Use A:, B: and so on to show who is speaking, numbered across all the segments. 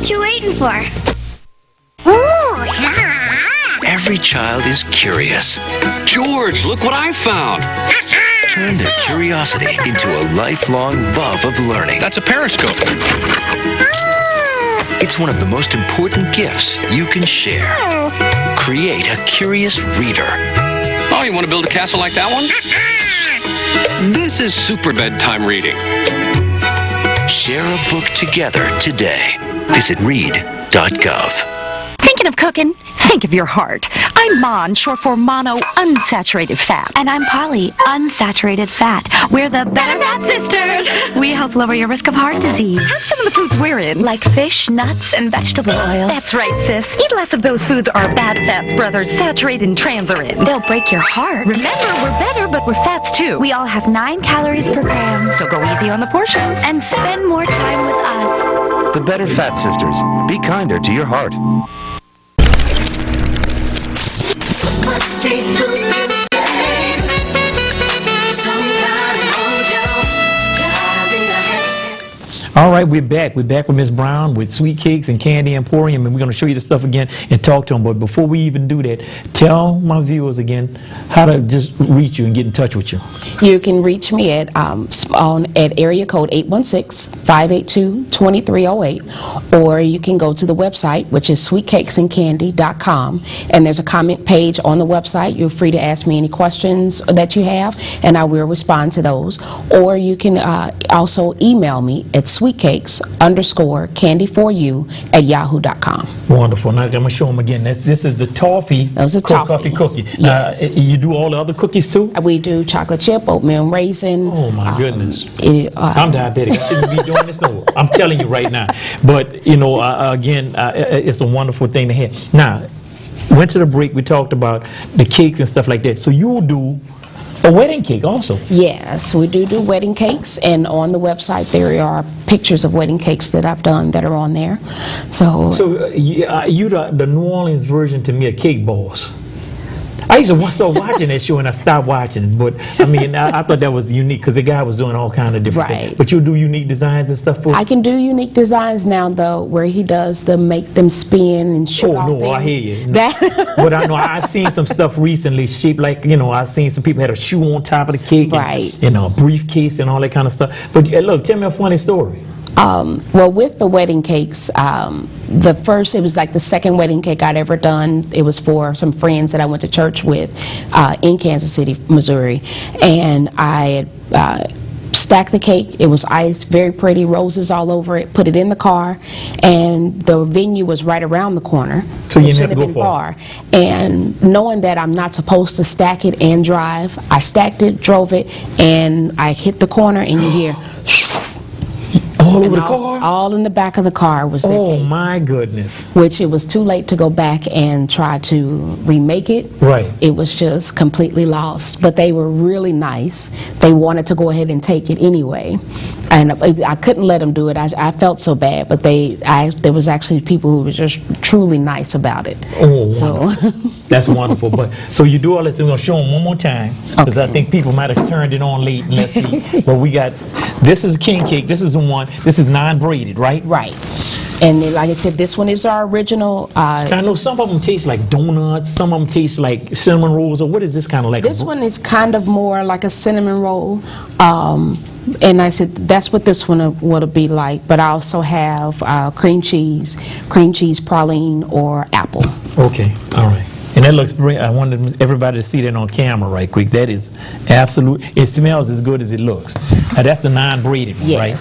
A: What you waiting for?
B: Every child is curious.
C: George, look what I found.
B: Turn their curiosity into a lifelong love of learning.
C: That's a periscope.
B: It's one of the most important gifts you can share. Create a curious reader.
C: Oh, you want to build a castle like that one? This is super bedtime reading.
B: Share a book together today. Visit read.gov.
D: Thinking of cooking? Think of your heart. I'm Mon, short for mono unsaturated fat.
E: And I'm Polly, unsaturated fat. We're the Better Fat Sisters. We help lower your risk of heart disease.
D: Have some of the foods we're in.
E: Like fish, nuts, and vegetable oils.
D: That's right, sis. Eat less of those foods our bad fats brothers, saturated and trans, are in.
E: They'll break your heart.
D: Remember, we're better, but we're fats too.
E: We all have 9 calories per gram.
D: So go easy on the portions.
E: And spend more time with us.
F: The Better Fat Sisters. Be kinder to your heart.
G: All right, we're back. We're back with Miss Brown with Sweet Cakes and Candy Emporium, and we're going to show you the stuff again and talk to them. But before we even do that, tell my viewers again how to just reach you and get in touch with you.
H: You can reach me at area code 816-582-2308, or you can go to the website, which is sweetcakesandcandy.com, and there's a comment page on the website. You're free to ask me any questions that you have, and I will respond to those. Or you can also email me at sweetcakes_candy4you@yahoo.com.
G: Wonderful. Now I'm going to show them again. This is the toffee coffee cookie.
H: Yes.
G: You do all the other cookies too?
H: We do chocolate chip, oatmeal and raisin.
G: Oh my goodness. I'm diabetic. I shouldn't be doing this no more. I'm telling you right now. But you know, again, it's a wonderful thing to have. Now, went to the break. We talked about the cakes and stuff like that. So you do a wedding cake also? Yes,
H: we do wedding cakes, and on the website there are pictures of wedding cakes that I've done that are on there. So
G: you the New Orleans version to me of Cake Boss. I used to start watching that show and I stopped watching, but I mean, I thought that was unique because the guy was doing all kind of different things. But you do unique designs and stuff for?
H: I can do unique designs now, though, where he does the make them spin and show off things.
G: I hear you. No. But I know I've seen some stuff recently shaped like, you know, I've seen some people had a shoe on top of the cake, and, you know, a briefcase and all that kind of stuff. But look, tell me a funny story.
H: Well, with the wedding cakes, it was like the second wedding cake I'd ever done. It was for some friends that I went to church with in Kansas City, Missouri. And I had stacked the cake. It was iced, very pretty, roses all over it, put it in the car, and the venue was right around the corner.
G: So you didn't have to go far.
H: And knowing that I'm not supposed to stack it and drive, I stacked it, drove it, and I hit the corner, and you hear
G: all over the car?
H: All in the back of the car was their cake.
G: Oh my goodness.
H: Which it was too late to go back and try to remake it.
G: Right.
H: It was just completely lost. But they were really nice. They wanted to go ahead and take it anyway. And I couldn't let them do it. I felt so bad, but there was actually people who were just truly nice about it.
G: Oh, so that's wonderful. But so you do all this. We're gonna show them one more time because I think people might have turned it on late. And let's see. But we got this is king cake. This is the one. This is non-braided, right?
H: Right. And then, like I said, this one is our original.
G: I know some of them taste like donuts. Some of them taste like cinnamon rolls. Or what is this kind of like?
H: This one is kind of more like a cinnamon roll. And I said that's what this one would be like. But I also have cream cheese praline, or apple.
G: Okay, all right. And that looks great. I wanted everybody to see that on camera right quick. That is absolute. It smells as good as it looks. Now that's the non-braided one, right?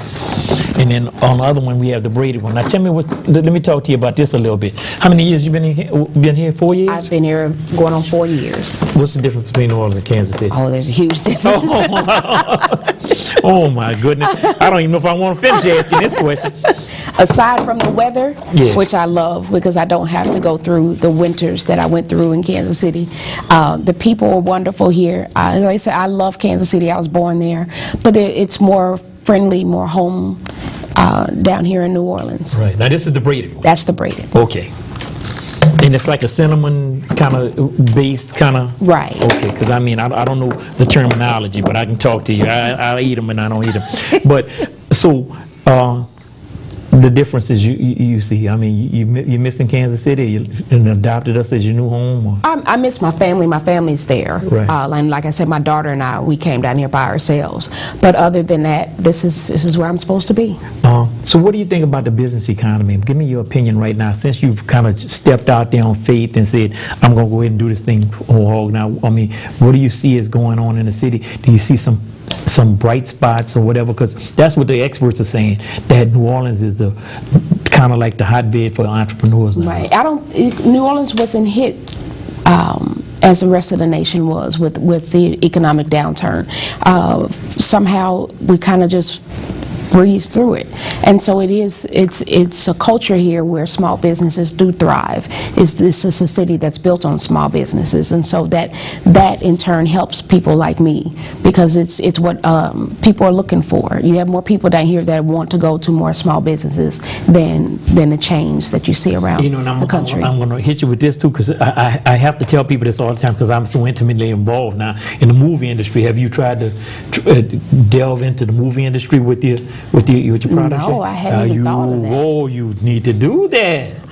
G: And then on the other one we have the braided one. Now tell me let me talk to you about this a little bit. How many years you been here? 4 years?
H: I've been here going on 4 years.
G: What's the difference between New Orleans and Kansas City?
H: Oh, there's a huge difference.
G: Oh my goodness. I don't even know if I want to finish asking this question.
H: Aside from the weather, which I love because I don't have to go through the winters that I went through in Kansas City, the people are wonderful here. Like I said, I love Kansas City. I was born there. But it's more friendly, more home down here in New Orleans.
G: Right. Now this is the braided one.
H: That's the braided.
G: Okay. And it's like a cinnamon kind of based kind of.
H: Right.
G: Okay. Because I mean, I don't know the terminology, but I can talk to you. I eat them and I don't eat them. But so. the differences you see? I mean, you missing Kansas City? You adopted us as your new home? Or?
H: I miss my family. My family's there.
G: Right.
H: And like I said, my daughter and I, we came down here by ourselves. But other than that, this is where I'm supposed to be.
G: So what do you think about the business economy? Give me your opinion right now. Since you've kind of stepped out there on faith and said, I'm going to go ahead and do this thing whole hog now. I mean, what do you see is going on in the city? Do you see some bright spots or whatever? Because that's what the experts are saying, that New Orleans is the kind of like the hotbed for entrepreneurs now.
H: Right. New Orleans wasn't hit as the rest of the nation was with the economic downturn. Somehow we kind of just breeze through it, and so it's a culture here where small businesses do thrive. This is a city that's built on small businesses, and so that in turn helps people like me, because it's what people are looking for. You have more people down here that want to go to more small businesses than the chains that you see around the country.
G: I'm going to hit you with this too, because I have to tell people this all the time, because I'm so intimately involved now in the movie industry. Have you tried to delve into the movie industry with your product?
H: No, I haven't even thought of that.
G: Oh, you need to do that.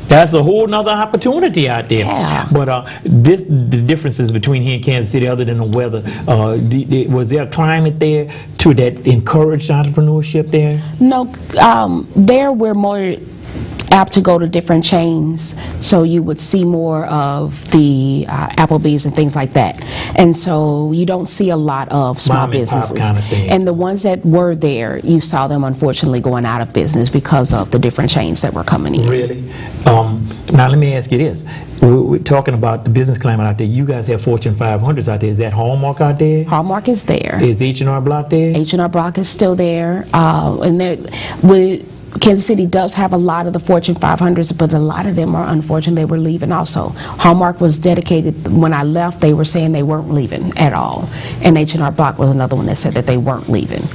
G: That's a whole nother opportunity out there.
H: Yeah.
G: But the differences between here and Kansas City, other than the weather, was there a climate there that encouraged entrepreneurship there?
H: No, there we're more apt to go to different chains, so you would see more of the Applebee's and things like that, and so you don't see a lot of small businesses.
G: Kind of thing.
H: And the ones that were there, you saw them unfortunately going out of business because of the different chains that were coming in.
G: Really? Now let me ask you this. We're talking about the business climate out there. You guys have Fortune 500s out there. Is that Hallmark out there?
H: Hallmark is there.
G: Is H&R Block there?
H: H&R Block is still there. And Kansas City does have a lot of the Fortune 500s, but a lot of them are unfortunate. They were leaving also. Hallmark was dedicated. When I left, they were saying they weren't leaving at all. And H&R Block was another one that said that they weren't leaving.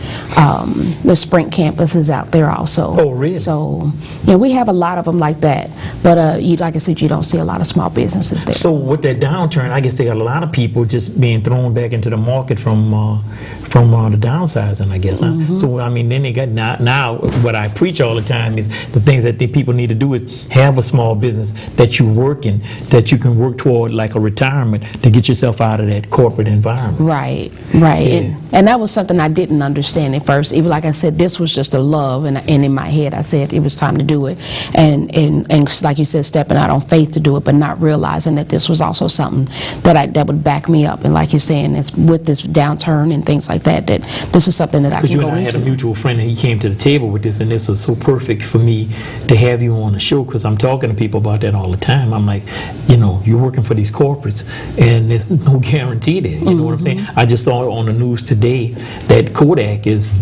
H: The Sprint campus is out there also.
G: Oh, really?
H: So, yeah, we have a lot of them like that. But like I said, you don't see a lot of small businesses there.
G: So with that downturn, I guess they got a lot of people just being thrown back into the market from the downsizing, I guess.
H: Mm-hmm.
G: So, I mean, then they got now what I preach all the time is the things that the people need to do is have a small business that you work in, that you can work toward like a retirement to get yourself out of that corporate environment.
H: Right.
G: Yeah.
H: And that was something I didn't understand at first. Even like I said, this was just a love, and in my head I said it was time to do it. And like you said, stepping out on faith to do it, but not realizing that this was also something that would back me up. And like you're saying, it's with this downturn and things like that this is something that I can go into.
G: Because you and I had a mutual friend, and he came to the table with this, and this was so perfect for me to have you on the show, because I'm talking to people about that all the time. I'm like, you're working for these corporates, and there's no guarantee there. You know what I'm saying? I just saw on the news today that Kodak is,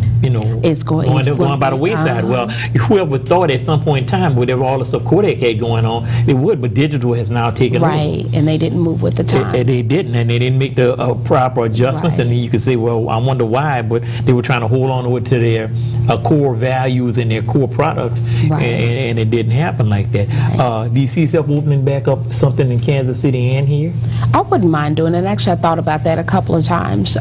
G: going by the wayside. Well, whoever thought at some point in time, whatever all the stuff Kodak had going on, it would, but digital has now taken over.
H: Right, and they didn't move with the time.
G: They didn't, and they didn't make the proper adjustments, and then you could say, well, I wonder why, but they were trying to hold on to their core values and their core products, and it didn't happen like that. Right. Do you see yourself opening back up something in Kansas City and here?
H: I wouldn't mind doing it. Actually, I thought about that a couple of times,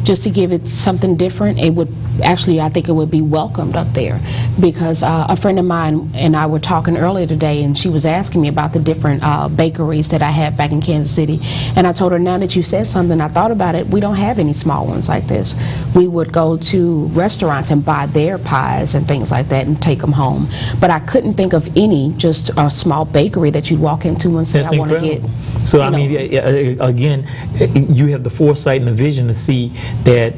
H: just to give it something different. It would actually, I think it would be welcomed up there, because a friend of mine and I were talking earlier today, and she was asking me about the different bakeries that I have back in Kansas City, and I told her, now that you said something, I thought about it, we don't have any small ones like this. We would go to restaurants and buy their pies and things like that and take them home, but I couldn't think of any, just a small bakery that you'd walk into and say, I want to get.
G: So I mean, again, you have the foresight and the vision to see that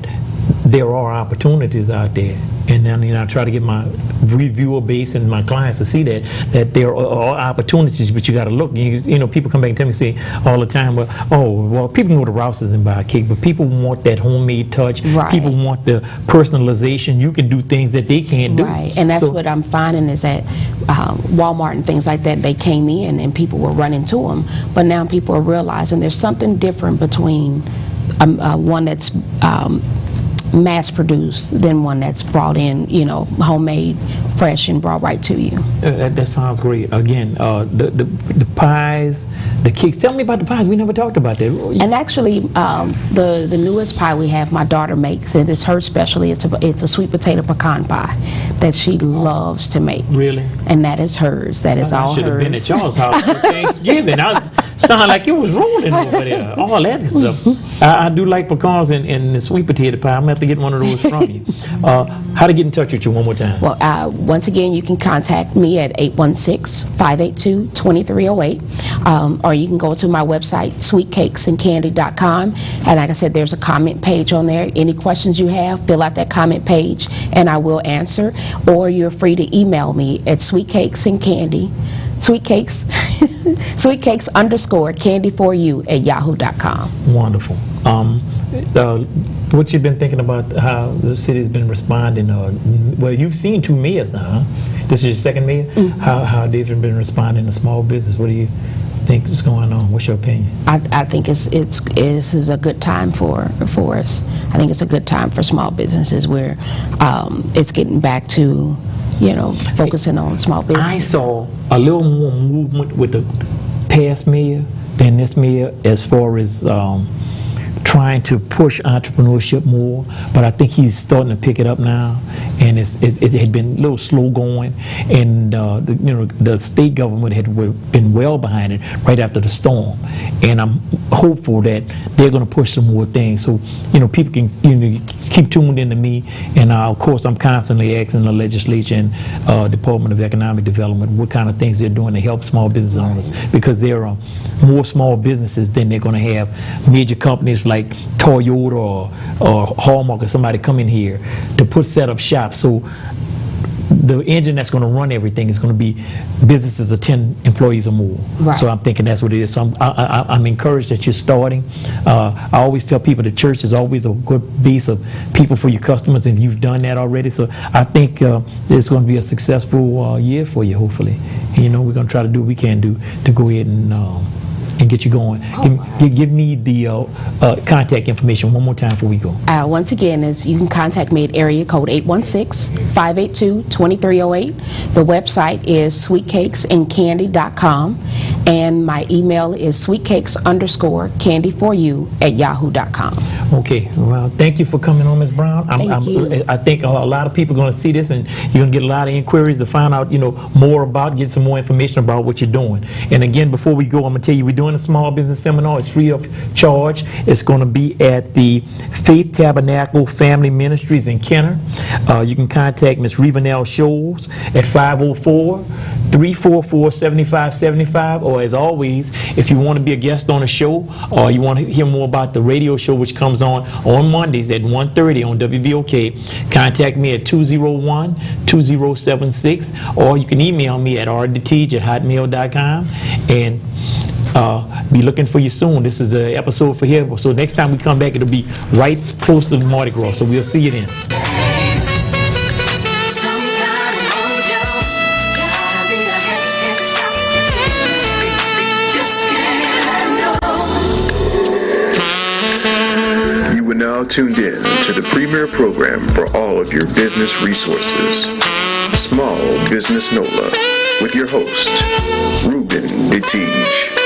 G: there are opportunities out there, and then I try to get my reviewer base and my clients to see that there are opportunities, but you got to look. People come back and tell me, say all the time, well, people can go to Rouse's and buy a cake, but people want that homemade touch.
H: Right.
G: People want the personalization. You can do things that they can't do.
H: Right, and that's what I'm finding is that Walmart and things like that, they came in and people were running to them, but now people are realizing there's something different between one that's mass-produced than one that's brought in, you know, homemade, fresh, and brought right to you.
G: That sounds great. Again, the pies, the cakes. Tell me about the pies. We never talked about that.
H: And actually, the newest pie we have, my daughter makes, and it's her specialty. It's a sweet potato pecan pie that she loves to make.
G: Really?
H: And that is hers. That is all hers.
G: I should have been at y'all's house for Thanksgiving. Sounded like it was rolling over there. All that stuff. I do like pecans and the sweet potato pie. I'm going to have to get one of those from you. How to get in touch with you one more time?
H: Well, once again, you can contact me at 816-582-2308. Or you can go to my website, sweetcakesandcandy.com. And like I said, there's a comment page on there. Any questions you have, fill out that comment page, and I will answer. Or you're free to email me at sweetcakes_candy @yahoo.com.
G: Wonderful. What you've been thinking about how the city's been responding? Well, you've seen 2 mayors now, huh? This is your second mayor? Mm-hmm. How they've been responding to small business? What do you think is going on? What's your opinion?
H: I think this is a good time for us. I think it's a good time for small businesses where it's getting back to, you know, focusing on small business.
G: I saw a little more movement with the past mayor than this mayor as far as trying to push entrepreneurship more, but I think he's starting to pick it up now, and it had been a little slow going, and the state government had been well behind it right after the storm, and I'm hopeful that they're going to push some more things, so people can keep tuned into me, and of course I'm constantly asking the legislature and Department of Economic Development what kind of things they're doing to help small business owners, because there are more small businesses than they're going to have major companies like Toyota or Hallmark or somebody come in here to set up shop. So the engine that's going to run everything is going to be businesses of 10 employees or more. Right. So I'm thinking that's what it is. So I'm encouraged that you're starting. I always tell people the church is always a good base of people for your customers, and you've done that already. So I think it's going to be a successful year for you, hopefully. And, we're going to try to do what we can do to go ahead and get you going. Give me the contact information one more time before we go.
H: Once again, you can contact me at area code 816-582-2308. The website is sweetcakesandcandy.com, and my email is sweetcakes_candy4you @yahoo.com.
G: Okay, well, thank you for coming on, Ms. Brown.
H: Thank you.
G: I think a lot of people are going to see this, and you're going to get a lot of inquiries to find out, more about, get some more information about what you're doing. And again, before we go, I'm going to tell you, we're doing a small business seminar. It's free of charge. It's going to be at the Faith Tabernacle Family Ministries in Kenner. You can contact Ms. Reuben Scholes at 504-344-7575, or as always, if you want to be a guest on a show, or you want to hear more about the radio show which comes on Mondays at 1:30 on WVOK, contact me at 201-2076, or you can email me at deTiege@hotmail.com, and be looking for you soon. This is an episode for here. So next time we come back, it'll be right close to the Mardi Gras. So we'll see you then.
A: You are now tuned in to the premier program for all of your business resources, Small Business NOLA, with your host, Reuben deTiege.